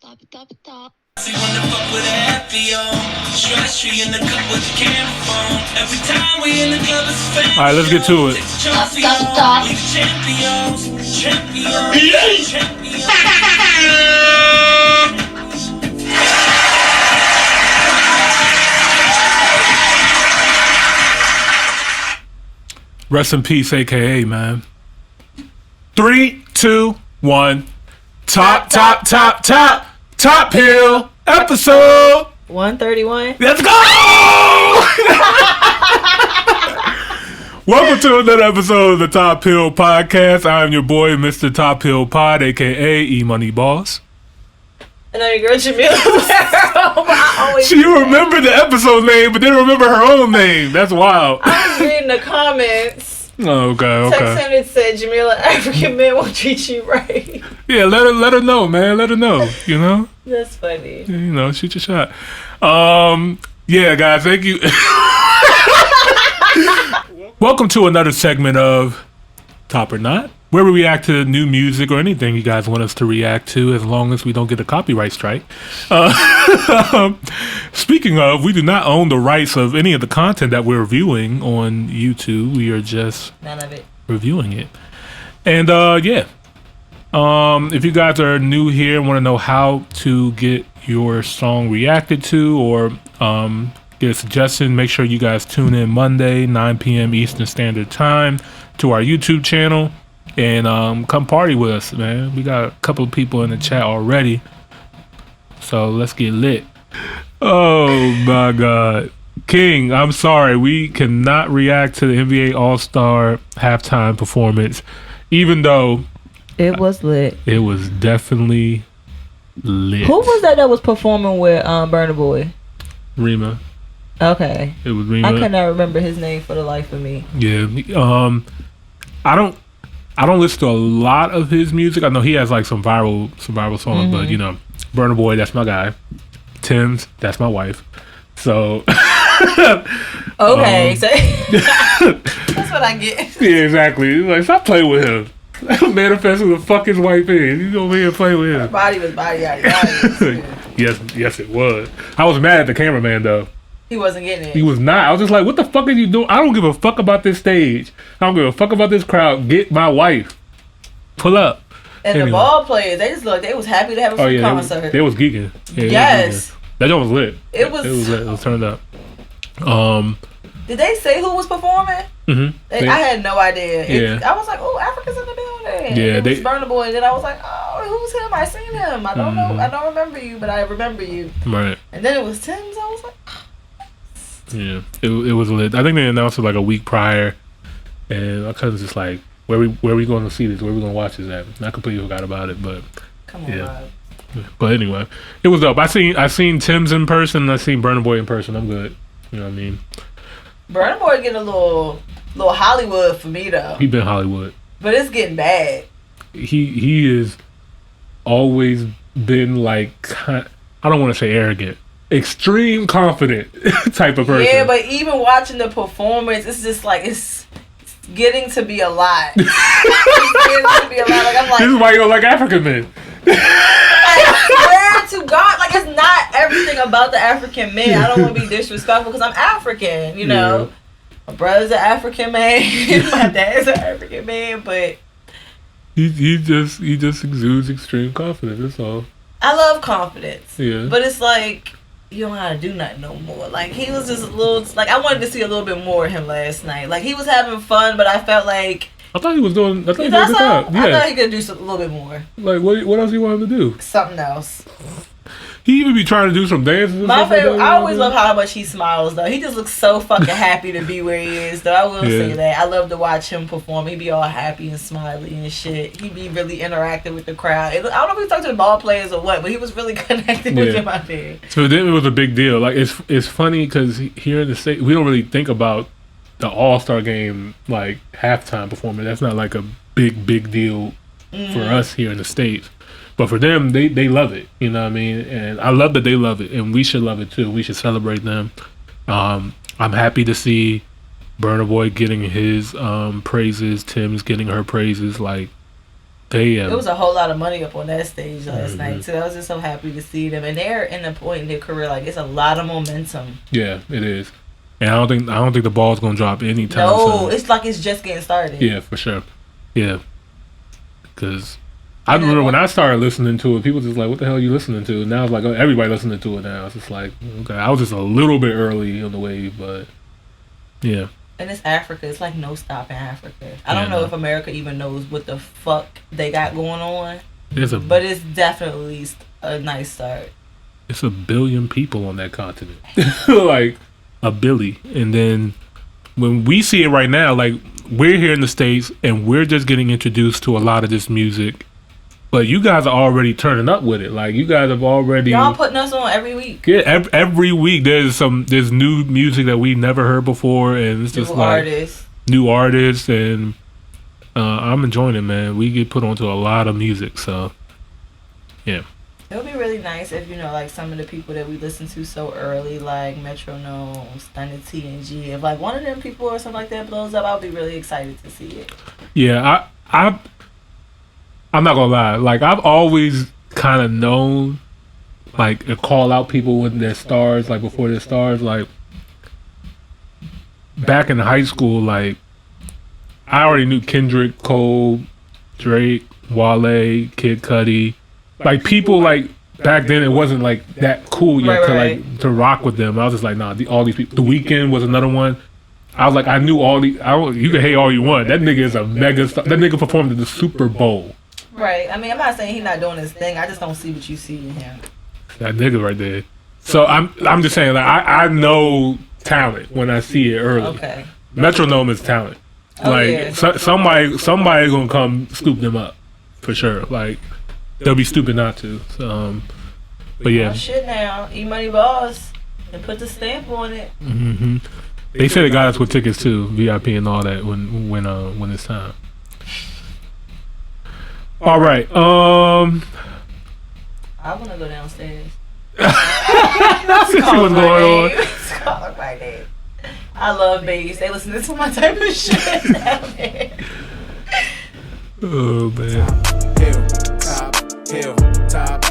See when the fuck with a happy on. Stress tree in the cup with the camera phone. Every time we in the club it's family. All right, let's get to it. We the champions. Rest in peace, AKA, man. 3, 2, 1. Top Hill episode 131. Let's go! Welcome to another episode of the Top Hill Podcast. I'm your boy, Mr. Top Hill Pod, aka E Money Boss. And I'm your girl, Jamila. She remembered the episode name, but didn't remember her own name. That's wild. I was reading the comments. Oh, okay. Text him and said, Jamila, African men won't treat you right. Yeah, let her know, man. Let her know, you know? That's funny. You know, shoot your shot. Yeah, guys, thank you. Welcome to another segment of Top or Not, where we react to new music or anything you guys want us to react to, as long as we don't get a copyright strike. Speaking of, we do not own the rights of any of the content that we're viewing on YouTube. We are just none of it reviewing it. And if you guys are new here and want to know how to get your song reacted to or get a suggestion, make sure you guys tune in Monday, 9 p.m. Eastern Standard Time to our YouTube channel and come party with us, man. We got a couple of people in the chat already, so let's get lit. Oh my God. King, I'm sorry, we cannot react to the NBA All-Star halftime performance, even though it was lit. It was definitely lit. Who was that was performing with Burna Boy? Rema. Okay. It was Rema. I could not remember his name for the life of me. Yeah. I don't listen to a lot of his music. I know he has like some viral songs, but you know, Burna Boy, that's my guy. Tems, that's my wife. So okay, so that's what I get. Yeah, exactly. Like, stop playing with him. Manifest who the fuck his wife is. You over here playing with him. Her body was body. Yes, it was. I was mad at the cameraman though. He wasn't getting it. He was not. I was just like, what the fuck are you doing? I don't give a fuck about this stage. I don't give a fuck about this crowd. Get my wife. Pull up. And anyway. The ball players, they just looked. They was happy to have a free concert. They was geeking. Yeah, yes. That joint was lit. It was lit. It was turned up. Did they say who was performing? Mm-hmm. I had no idea. Yeah. I was like, oh, Africa's in the building. Yeah, it was Burna Boy. And then I was like, oh, who's him? I seen him. I don't know. I don't remember you, but I remember you. Right. And then it was Tems. I was like, yeah, it was lit. I think they announced it like a week prior, and my cousin's just like, where we going to see this? Where we going to watch this at? And I completely forgot about it, but come on, Rob. But anyway, it was dope. I seen Tems in person, and I seen Burna Boy in person. I'm good. You know what I mean? Burna Boy getting a little Hollywood for me though. He been Hollywood, but it's getting bad. He is always been like, I don't want to say arrogant. Extreme confident type of person. Yeah, but even watching the performance, it's just like it's getting to be a lot. It's getting to be a lot. Like I'm like, this is why you don't like African men. I swear to God, like it's not everything about the African men. I don't want to be disrespectful because I'm African, you know. Yeah. My brother's an African man, my dad's an African man, but he just exudes extreme confidence. That's all. I love confidence. Yeah, but it's like, you don't know how to do nothing no more. Like, he was just a little, like, I wanted to see a little bit more of him last night. Like, he was having fun, but I felt like, I thought he was doing a good job. Yeah. I thought he could do a little bit more. Like, what else you want him to do? Something else. He even be trying to do some dances. My favorite, I always love how much he smiles, though. He just looks so fucking happy to be where he is, though. I will say that. I love to watch him perform. He be all happy and smiley and shit. He be really interactive with the crowd. I don't know if he talked to the ball players or what, but he was really connected with them out there. So then it was a big deal. Like, it's funny because here in the States, we don't really think about the All-Star game, like, halftime performance. That's not like a big deal for us here in the States. But for them, they love it, you know what I mean? And I love that they love it, and we should love it too. We should celebrate them. I'm happy to see Burna Boy getting his praises, Tems getting her praises. Like, It was a whole lot of money up on that stage last night too. I was just so happy to see them, and they're in the point in their career like it's a lot of momentum. Yeah, it is, and I don't think the ball's gonna drop anytime soon. No, it's like it's just getting started. Yeah, for sure. Yeah, because I remember when I started listening to it, people just like, "What the hell are you listening to?" Now it's like, oh, everybody listening to it now. It's just like, okay, I was just a little bit early on the wave, but yeah. And it's Africa. It's like no stop in Africa. I don't know if America even knows what the fuck they got going on. But it's definitely a nice start. It's 1 billion people on that continent. Like, a billy. And then when we see it right now, like, we're here in the States and we're just getting introduced to a lot of this music. But you guys are already turning up with it. Like, you guys have already... Y'all putting us on every week. Yeah, every week there's new music that we've never heard before, and it's just new artists, and I'm enjoying it, man. We get put onto a lot of music, so yeah. It would be really nice if, like some of the people that we listen to so early, like Metronome, Stunted TNG, if like one of them people or something like that blows up, I'll be really excited to see it. Yeah, I'm not gonna lie. Like, I've always kind of known, like, to call out people when they're stars, like, before they're stars. Like, back in high school, like, I already knew Kendrick, Cole, Drake, Wale, Kid Cudi. Like, people, like, back then it wasn't, like, that cool yet to rock with them. I was just like, nah, all these people. The Weeknd was another one. I was like, I knew all these. You can hate all you want. That nigga is a mega star. That nigga performed at the Super Bowl. Right. I mean, I'm not saying he's not doing his thing. I just don't see what you see in him. That nigga right there. So I'm just saying, like, I know talent when I see it early. Okay. Metronome is talent. Somebody gonna come scoop them up for sure. Like, they'll be stupid not to. But yeah. Oh, shit now, E-Money Boss, and put the stamp on it. Mm-hmm. They said they got us with tickets too, VIP and all that when it's time. All right. I want to go downstairs. See what's going on. Call my name. I love bass. They listen to my type of shit down there. Oh man. Top, hill, top,